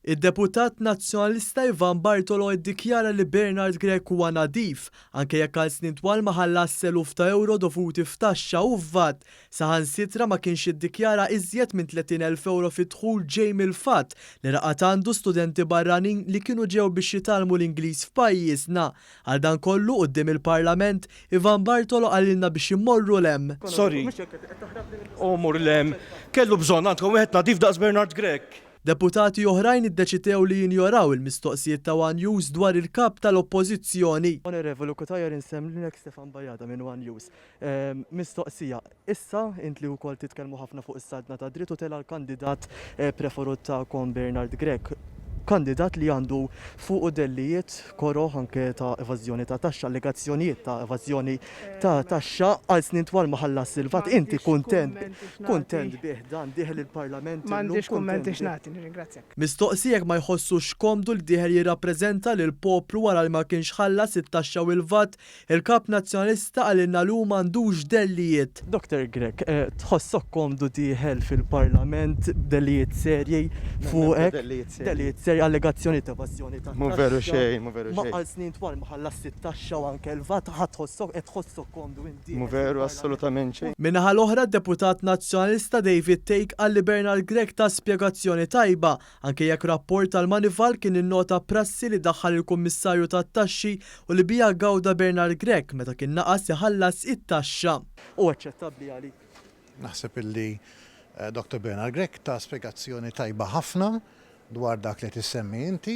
Id-deputat Nazzjonalista Ivan Bartolo iddikjara li Bernard Grech huwa nadif anke jekk għal snin twal ma ħallas seluf ta' euro dovuti f'taxxa u VAT. Saħansitra ma kienx iddikjara iżjed minn 30,000 euro fi dħul ġej mill-fatt li raqat għandu studenti barranin li kienu ġew biex jitalmu l-Ingliż f'pajjiżna. Għal dan kollu quddiem il-Parlament, Ivan Bartolo għalilna biex immorru lem. Sorry, mur lem, kellu bżonn għandkom wieħed nadif daqs Bernard Grech. Deputati oħrajn iddeċidew li jinjoraw il-mistoqsijiet ta' One News dwar il-Kap tal-Opożizzjoni. Onorevoli Kutajjar insemmlilek Stefan Bajada minn One News. Mistoqsija, issa int li wkoll titkellmu ħafna fuq is-sadna ta' dritt u tela l-kandidat preferut tagħkom Bernard Grech. Kandidat li għandu fuq Dellijiet koro anke ta' evażjoni ta' taxxa, allegazzjonijiet ta' evażjoni ta' taxxa għal snin twal ma ħallas il-VAT. Inti kuntent bih dan diħel il-Parlament. M'għandix kummenti x'nagħti, nirringrazzjak. Mistoqsijek ma jħossux komdu li diħel jirrappreżenta lill-poplu wara li ma kienx ħallas it-taxxa u l-VAT, il-Kap Nazzjonalista għalilna lu m'għandux Dellijiet. Dr. Grech, tħossok komdu diħel fil-Parlament Dellijiet serji fuqek? Dellijiet serji allegazzjoni ta' evażjoni ta' taxxa. Mu veru xejn. Ma għal snin twal ma ħallas it-taxxa u anke l-VAT tħossok komdu inti. Mu veru assolutament xejn. Minnaħa l-oħra d-deputat Nazzjonalista David għalli Bernard Grech ta' spjegazzjoni tajba anke jekk rapport tal-Manival kien innota prassi li daħħal il-Kummissarju tat-Taxxi u li bija gawda Bernard Grech meta kien naqas iħallas it-taxxa. U aċċettabbli għalik. Naħseb illi Dr. Bernard Grech ta' spjegazzjoni tajba ħafna dwar dak li tissemmi inti.